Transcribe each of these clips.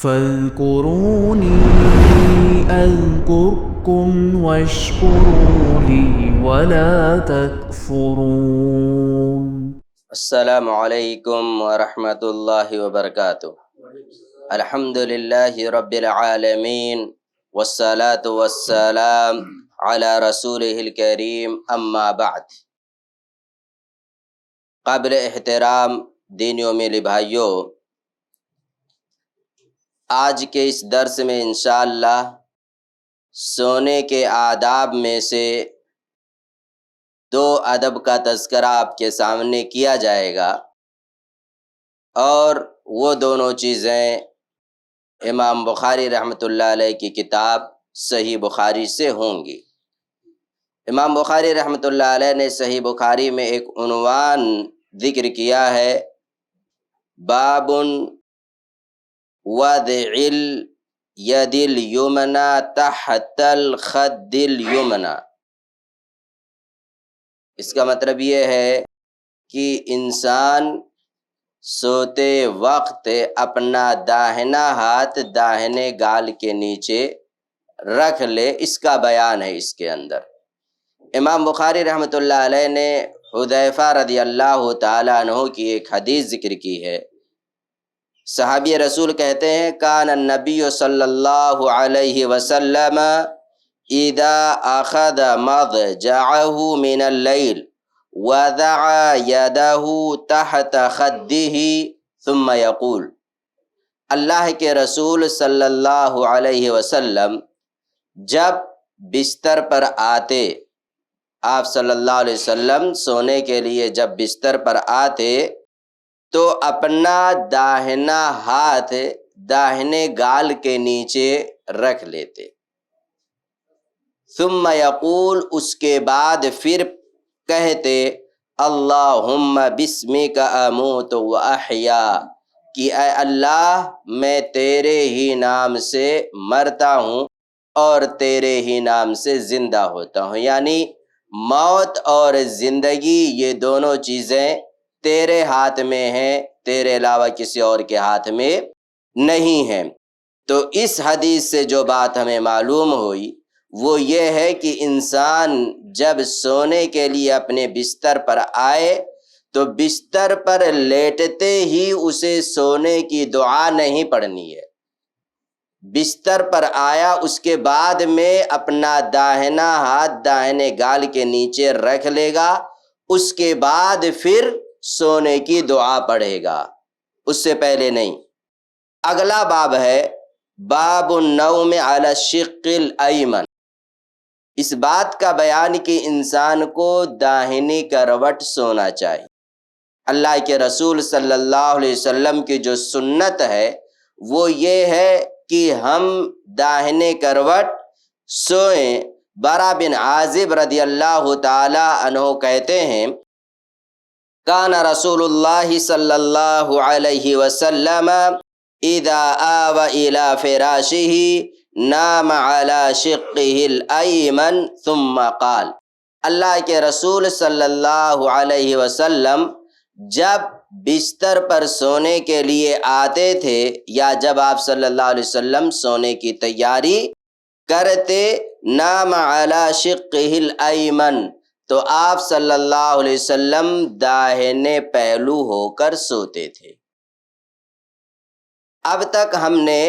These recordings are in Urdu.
فاذكروني أذكركم واشكروا لي ولا تكفرون۔ السلام علیکم ورحمۃ اللہ وبرکاتہ۔ الحمد للہ رب العالمین والصلاة والسلام علی رسولہ الکریم، اما بعد۔ قابل احترام دینی و میلی بھائیوں، آج کے اس درس میں انشاءاللہ سونے کے آداب میں سے دو ادب کا تذکرہ آپ کے سامنے کیا جائے گا، اور وہ دونوں چیزیں امام بخاری رحمۃ اللہ علیہ کی کتاب صحیح بخاری سے ہوں گی۔ امام بخاری رحمۃ اللہ علیہ نے صحیح بخاری میں ایک عنوان ذکر کیا ہے، باب وضع الید الیمنی تحت الخد الیمنی۔ اس کا مطلب یہ ہے کہ انسان سوتے وقت اپنا داہنا ہاتھ داہنے گال کے نیچے رکھ لے، اس کا بیان ہے اس کے اندر۔ امام بخاری رحمۃ اللہ علیہ نے حذیفہ رضی اللہ تعالیٰ عنہ کی ایک حدیث ذکر کی ہے۔ صحابی رسول کہتے ہیں، کان النبی صلی اللہ علیہ وسلم اذا اخذ مضجعه من اللیل وضع یدہ تحت خدہ ثم یقول۔ اللہ کے رسول صلی اللہ علیہ وسلم جب بستر پر آتے، آپ صلی اللہ علیہ وسلم سونے کے لیے جب بستر پر آتے تو اپنا داہنا ہاتھ داہنے گال کے نیچے رکھ لیتے، ثم یقول، اس کے بعد پھر کہتے، اللہم بسمک اموت و احیا، کہ اے اللہ میں تیرے ہی نام سے مرتا ہوں اور تیرے ہی نام سے زندہ ہوتا ہوں، یعنی موت اور زندگی یہ دونوں چیزیں تیرے ہاتھ میں ہیں، تیرے علاوہ کسی اور کے ہاتھ میں نہیں ہیں۔ تو اس حدیث سے جو بات ہمیں معلوم ہوئی وہ یہ ہے کہ انسان جب سونے کے لیے اپنے بستر پر آئے تو بستر پر لیٹتے ہی اسے سونے کی دعا نہیں پڑھنی ہے۔ بستر پر آیا، اس کے بعد میں اپنا داہنا ہاتھ داہنے گال کے نیچے رکھ لے گا، اس کے بعد پھر سونے کی دعا پڑھے گا، اس سے پہلے نہیں۔ اگلا باب ہے باب النوم علی الشق الایمن۔ اس بات کا بیان کہ انسان کو داہنی کروٹ سونا چاہیے۔ اللہ کے رسول صلی اللہ علیہ وسلم کی جو سنت ہے وہ یہ ہے کہ ہم داہنے کروٹ سوئیں۔ برا بن عازب رضی اللہ تعالی عنہ کہتے ہیں، کان رسول اللہ صلی اللہ علیہ وسلم اذا آوى الى فراشہ نام على شقہ الایمن ثم قال۔ اللہ کے رسول صلی اللہ علیہ وسلم جب بستر پر سونے کے لیے آتے تھے یا جب آپ صلی اللہ علیہ وسلم سونے کی تیاری کرتے، نام علی شقہ الایمن، تو آپ صلی اللہ علیہ وسلم داہنے پہلو ہو کر سوتے تھے۔ اب تک ہم نے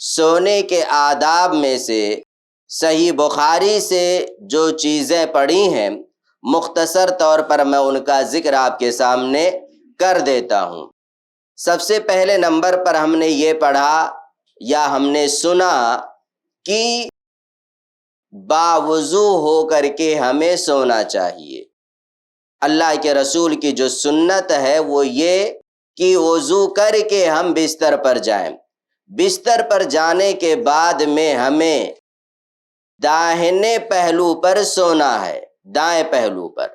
سونے کے آداب میں سے صحیح بخاری سے جو چیزیں پڑھی ہیں، مختصر طور پر میں ان کا ذکر آپ کے سامنے کر دیتا ہوں۔ سب سے پہلے نمبر پر ہم نے یہ پڑھا یا ہم نے سنا کہ باوضو ہو کر کے ہمیں سونا چاہیے۔ اللہ کے رسول کی جو سنت ہے وہ یہ کہ وضو کر کے ہم بستر پر جائیں۔ بستر پر جانے کے بعد میں ہمیں داہنے پہلو پر سونا ہے، دائیں پہلو پر،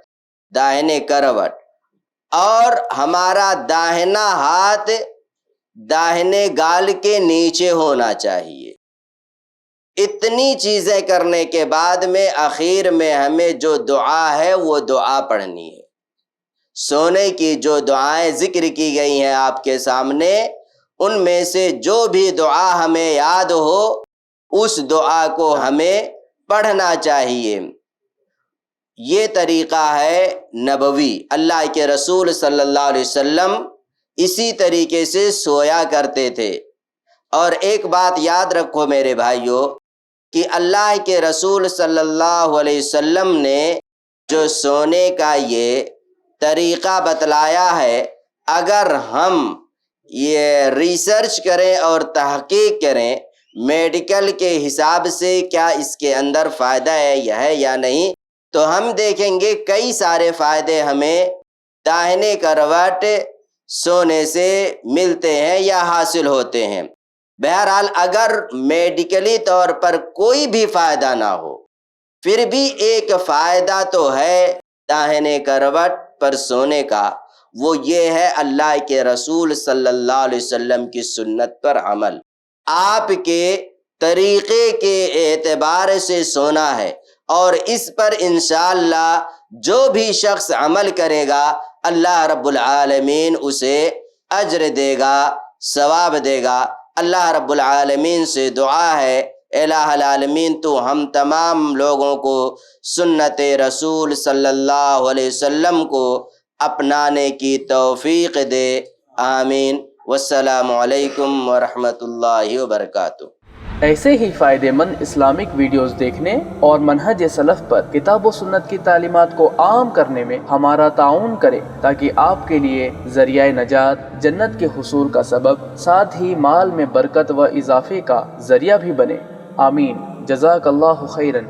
داہنے کروٹ، اور ہمارا داہنا ہاتھ داہنے گال کے نیچے ہونا چاہیے۔ اتنی چیزیں کرنے کے بعد میں آخر میں ہمیں جو دعا ہے وہ دعا پڑھنی ہے۔ سونے کی جو دعائیں ذکر کی گئی ہیں آپ کے سامنے، ان میں سے جو بھی دعا ہمیں یاد ہو اس دعا کو ہمیں پڑھنا چاہیے۔ یہ طریقہ ہے نبوی۔ اللہ کے رسول صلی اللہ علیہ وسلم اسی طریقے سے سویا کرتے تھے۔ اور ایک بات یاد رکھو میرے بھائیوں کہ اللہ کے رسول صلی اللہ علیہ وسلم نے جو سونے کا یہ طریقہ بتلایا ہے، اگر ہم یہ ریسرچ کریں اور تحقیق کریں میڈیکل کے حساب سے کیا اس کے اندر فائدہ ہے یا نہیں، تو ہم دیکھیں گے کئی سارے فائدے ہمیں داہنے کروٹ سونے سے ملتے ہیں یا حاصل ہوتے ہیں۔ بہرحال اگر میڈیکلی طور پر کوئی بھی فائدہ نہ ہو، پھر بھی ایک فائدہ تو ہے داہنے کروٹ پر سونے کا، وہ یہ ہے اللہ کے رسول صلی اللہ علیہ وسلم کی سنت پر عمل۔ آپ کے طریقے کے اعتبار سے سونا ہے، اور اس پر انشاءاللہ جو بھی شخص عمل کرے گا اللہ رب العالمین اسے اجر دے گا، ثواب دے گا۔ اللہ رب العالمین سے دعا ہے الہ العالمین تو ہم تمام لوگوں کو سنت رسول صلی اللہ علیہ وسلم کو اپنانے کی توفیق دے، آمین۔ والسلام علیکم ورحمۃ اللہ وبرکاتہ۔ ایسے ہی فائدہ مند اسلامک ویڈیوز دیکھنے اور منہج سلف پر کتاب و سنت کی تعلیمات کو عام کرنے میں ہمارا تعاون کرے، تاکہ آپ کے لیے ذریعہ نجات، جنت کے حصول کا سبب، ساتھ ہی مال میں برکت و اضافے کا ذریعہ بھی بنے، آمین۔ جزاک اللہ خیرن۔